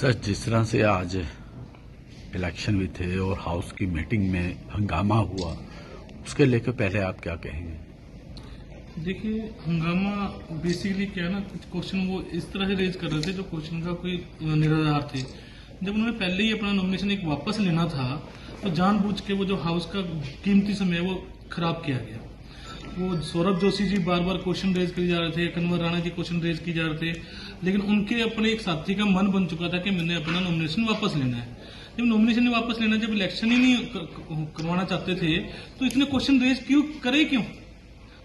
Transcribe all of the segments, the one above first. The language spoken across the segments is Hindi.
सर, जिस तरह से आज इलेक्शन भी थे और हाउस की मीटिंग में हंगामा हुआ, उसके लेकर पहले आप क्या कहेंगे? देखिए, हंगामा बेसिकली क्या है ना, कुछ क्वेश्चन वो इस तरह से रेज कर रहे थे जो क्वेश्चन का कोई निराधार थे। जब उन्होंने पहले ही अपना नॉमिनेशन एक वापस लेना था तो जानबूझ के वो जो हाउस का कीमती समय है वो खराब किया गया। वो सौरभ जोशी जी बार बार क्वेश्चन रेज किए जा रहे थे, कन्वर राणा जी क्वेश्चन रेज किए जा रहे थे, लेकिन उनके अपने एक साथी का मन बन चुका था कि मैंने अपना नॉमिनेशन वापस लेना है। जब नॉमिनेशन ही वापस लेना, जब इलेक्शन ही नहीं करवाना चाहते थे तो इतने क्वेश्चन रेज क्यों?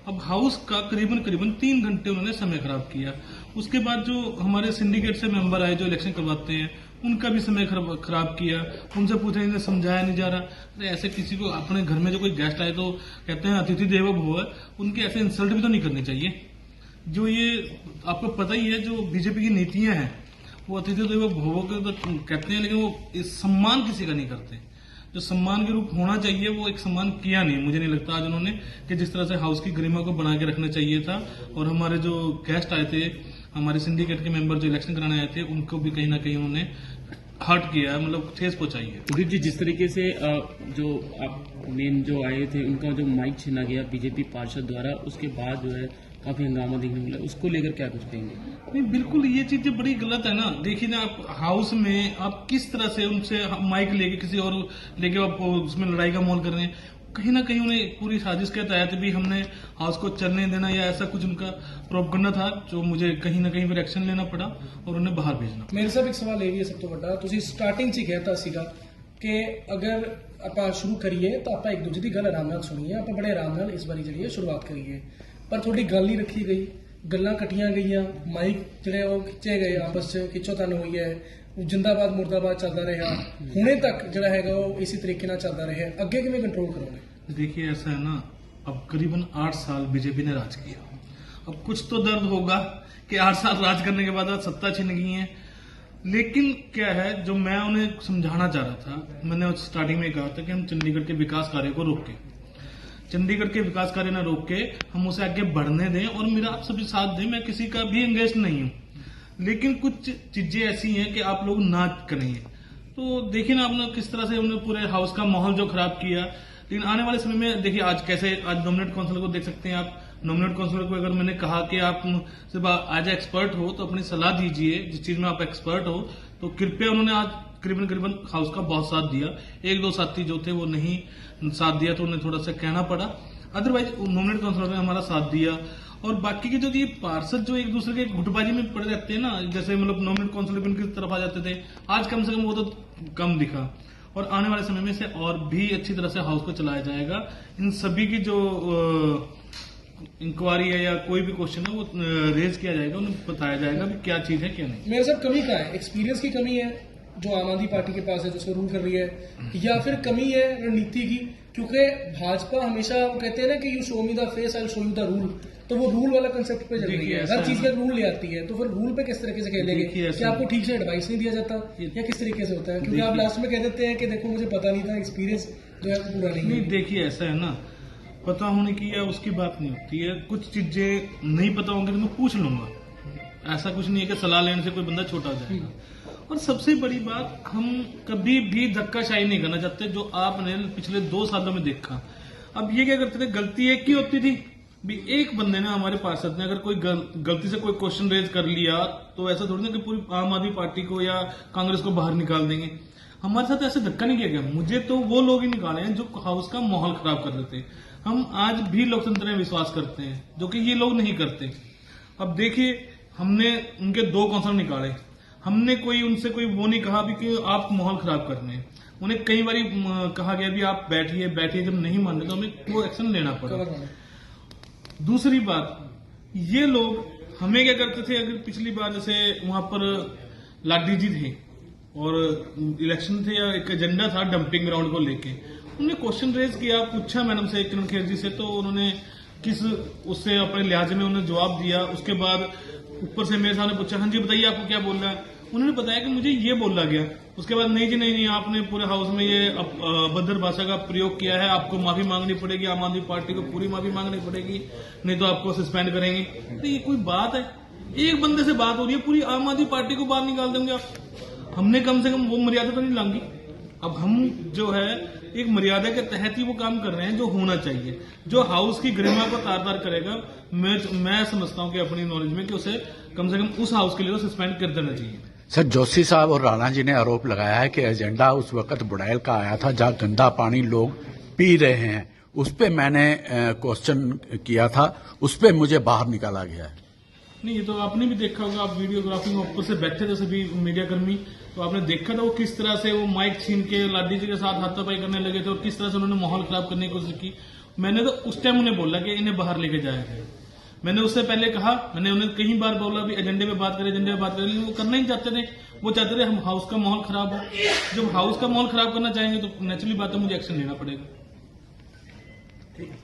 अब हाउस का करीबन 3 घंटे उन्होंने समय खराब किया। उसके बाद जो हमारे सिंडिकेट से मेंबर आए जो इलेक्शन करवाते हैं, उनका भी समय खराब किया। उनसे पूछा, इन्हें समझाया नहीं जा रहा। अरे ऐसे किसी को अपने घर में जो कोई गेस्ट आए तो कहते हैं अतिथि देवो भव, उनके ऐसे इंसल्ट भी तो नहीं करनी चाहिए। जो ये आपको पता ही है, जो बीजेपी की नीतियां हैं वो अतिथि देवो भव के तो कहते हैं, लेकिन वो सम्मान किसी का नहीं करते। जो सम्मान के रूप होना चाहिए वो एक सम्मान किया नहीं, मुझे नहीं लगता आज उन्होंने, कि जिस तरह से हाउस की गरिमा को बना के रखना चाहिए था। और हमारे जो गेस्ट आए थे, हमारे सिंडिकेट के मेंबर जो इलेक्शन कराने आए थे, उनको भी कहीं ना कहीं उन्होंने हर्ट किया, मतलब ठेस पहुंचाई है। उदित जी, जिस तरीके से जो आप मेन जो आए थे उनका जो माइक छीना गया बीजेपी पार्षद द्वारा, उसके बाद जो है काफी हंगामा देखने मिला, उसको लेकर क्या कुछ कहेंगे? नहीं, बिल्कुल ये चीजें बड़ी गलत है ना। देखिए ना, आप हाउस में आप किस तरह से उनसे माइक लेके किसी और लेके आप उसमें लड़ाई का माहौल कर रहे हैं। कहीं ना कहीं उन्हें पूरी साजिश के तहत भी हमने हाउस को चलने देना या ऐसा कुछ उनका प्रोपगंडा था, जो मुझे कहीं ना कहीं फिर एक्शन लेना पड़ा और उन्हें बाहर भेजना। मेरे साहब, एक सवाल ये भी है सब तो बड़ा, ਤੁਸੀਂ ਸਟਾਰਟਿੰਗ 'ਚ ਹੀ ਕਹਿਤਾ ਸੀਗਾ ਕਿ ਅਗਰ ਆਪਾਂ ਸ਼ੁਰੂ ਕਰੀਏ ਤਾਂ ਆਪਾਂ ਇੱਕ ਦੂਜੇ ਦੀ ਗੱਲ ਆਰਾਮ ਨਾਲ ਸੁਣੀਏ, ਆਪਾਂ ਬੜੇ ਆਰਾਮ ਨਾਲ ਇਸ ਵਾਰੀ ਜਿਹੜੀ ਹੈ ਸ਼ੁਰੂਆਤ ਕਰੀਏ। ਪਰ ਤੁਹਾਡੀ ਗੱਲ ਨਹੀਂ ਰੱਖੀ ਗਈ, ਗੱਲਾਂ ਕੱਟੀਆਂ ਗਈਆਂ, ਮਾਈਕ ਜਿਹੜੇ ਉਹ ਖਿੱਚੇ ਗਏ, ਆਪਸ 'ਚ ਖਿੱਚੋਤਾਨ ਹੋਈ ਹੈ, ਜਿੰਦਾਬਾਦ ਮੁਰਦਾਬਾਦ ਚੱਲਦਾ ਰਿਹਾ, ਹੁਣੇ ਤੱਕ ਜਿਹੜਾ ਹੈਗਾ ਉਹ ਇਸੇ ਤਰੀਕੇ ਨਾਲ ਚੱਲਦਾ ਰਿਹਾ। ਅੱਗੇ ਕਿਵੇਂ ਕੰਟਰੋਲ ਕਰੋਗੇ? देखिए, ऐसा है ना, अब करीबन 8 साल बीजेपी ने राज किया। अब कुछ तो दर्द होगा कि 8 साल राज करने के बाद सत्ता छिन गई है। लेकिन क्या है, जो मैं उन्हें समझाना चाह रहा था, मैंने स्टार्टिंग में कहा था कि हम चंडीगढ़ के विकास कार्य को रोकें, चंडीगढ़ के विकास कार्य न रोक के हम उसे आगे बढ़ने दें और मेरा आप सभी साथ दें। मैं किसी का भी एंगेज नहीं हूं, लेकिन कुछ चीजें ऐसी हैं कि आप लोग ना करेंगे। तो देखिए ना, आपने किस तरह से उन्होंने पूरे हाउस का माहौल जो खराब किया। लेकिन आने वाले समय में देखिए, आज नॉमिनेट काउंसिल को देख सकते हैं आप। नॉमिनेट काउंसिल को अगर मैंने कहा कि आप सिर्फ आज एक्सपर्ट हो तो अपनी सलाह दीजिए, जिस चीज में आप एक्सपर्ट हो, तो कृपया उन्होंने आज करीबन हाउस का बहुत साथ दिया। 1-2 साथी जो थे वो नहीं साथ दिया तो उन्हें थोड़ा सा कहना पड़ा, अदरवाइज नॉमिनेट काउंसिल ने हमारा साथ दिया। और बाकी के जो ये पार्षद जो एक दूसरे के गुटबाजी में पड़े रहते हैं ना, जैसे मतलब नॉमिनेट काउंसिल उनकी तरफ आ जाते थे, आज कम से कम वो तो कम दिखा। और आने वाले समय में से और भी अच्छी तरह से हाउस को चलाया जाएगा। इन सभी की जो इंक्वायरी है या कोई भी क्वेश्चन है वो रेज किया जाएगा, उन्हें बताया जाएगा कि क्या चीज है क्या नहीं। मेरे साहब, कमी कहाँ है? एक्सपीरियंस की कमी है जो आम आदमी पार्टी के पास है, जो रूल कर रही है, या फिर कमी है रणनीति की? क्योंकि भाजपा हमेशा वो कहते हैं ना कि you show me the face, I will show you the rule, तो वो रूल वाला कंसेप्ट पे चल रही है, हर चीज का रूल ले आती है। तो फिर रूल पे किस तरीके से खेलेंगे? कि आपको ठीक से एडवाइस नहीं दिया जाता या किस तरीके से होता है? क्योंकि आप लास्ट में कह देते हैं कि देखो मुझे पता नहीं था, एक्सपीरियंस जो है पूरा नहीं है। देखिए, ऐसा है ना, पता होने की या उसकी बात नहीं होती है। कुछ चीजें नहीं पता होंगी तो मैं पूछ लूंगा, ऐसा कुछ नहीं है कि सलाह लेने से कोई बंदा छोटा हो जाएगा। और सबसे बड़ी बात, हम कभी भी धक्काशाही नहीं करना चाहते, जो आपने पिछले 2 सालों में देखा। अब ये क्या करते थे, गलती एक ही होती थी भी, एक बंदे ने, हमारे पार्षद ने अगर कोई गलती से कोई क्वेश्चन रेज कर लिया तो ऐसा थोड़ी ना कि पूरी आम आदमी पार्टी को या कांग्रेस को बाहर निकाल देंगे। हमारे साथ ऐसे धक्का नहीं किया गया, मुझे तो वो लोग ही निकाले हैं जो हाउस का माहौल खराब कर देते। हम आज भी लोकतंत्र में विश्वास करते हैं, जो कि ये लोग नहीं करते। अब देखिए, हमने उनके 2 काउंसिलर निकाले, हमने उनसे कोई वो नहीं कहा भी कि आप माहौल खराब कर रहे हैं। उन्हें कई बार कहा गया भी आप बैठिए, जब नहीं मान रहे तो हमें वो एक्शन लेना पड़ा। दूसरी बात, ये लोग हमें क्या करते थे, अगर पिछली बार जैसे वहां पर लाडी जी थे और इलेक्शन थे या एक एजेंडा था डंपिंग ग्राउंड को लेके, उन्होंने क्वेश्चन रेज किया, पूछा मैडम से, किरण खेर जी से, तो उन्होंने उससे अपने लिहाज में उन्होंने जवाब दिया। उसके बाद ऊपर से मेरे सामने पूछा, हाँ जी बताइए आपको क्या बोल रहा है। उन्होंने बताया कि मुझे ये बोला गया। उसके बाद नहीं जी नहीं, आपने पूरे हाउस में ये अभद्र भाषा का प्रयोग किया है, आपको माफी मांगनी पड़ेगी, आम आदमी पार्टी को पूरी माफी मांगनी पड़ेगी, नहीं तो आपको सस्पेंड करेंगे। तो ये कोई बात है? एक बंदे से बात हो रही है, पूरी आम आदमी पार्टी को बाहर निकाल देंगे आप। हमने कम से कम वो मर्यादा तो नहीं लांगी। अब हम जो है एक मर्यादा के तहत ही वो काम कर रहे हैं जो होना चाहिए, जो हाउस की गरिमा को तार-तार करेगा। मैं समझता हूं कि अपनी नॉलेज में कि उसे कम से कम उस हाउस के लिए तो सस्पेंड कर देना चाहिए। सर, जोशी साहब और राणा जी ने आरोप लगाया है कि एजेंडा उस वक्त बुड़ैल का आया था जहां गंदा पानी लोग पी रहे हैं। उस पे मैंने क्वेश्चन किया था, उस पे मुझे बाहर निकाला गया है। नहीं, ये तो आपने भी देखा होगा, आप वीडियोग्राफी में ऊपर से बैठे थे सभी मीडियाकर्मी, तो आपने देखा था वो किस तरह से वो माइक छीन के लाडी जी के साथ हाथापाई करने लगे थे और किस तरह से उन्होंने माहौल खराब करने की कोशिश की। मैंने तो उस टाइम उन्हें बोला कि इन्हें बाहर लेके जाया जाए। मैंने उससे पहले कहा, मैंने उन्हें कई बार बोला भी एजेंडे पे बात करें, एजेंडे पे बात करें, लेकिन वो करना ही चाहते थे। वो चाहते थे हम हाउस का माहौल खराब हो। जब हाउस का माहौल खराब करना चाहेंगे तो नेचुरली बात है मुझे एक्शन लेना पड़ेगा। ठीक है।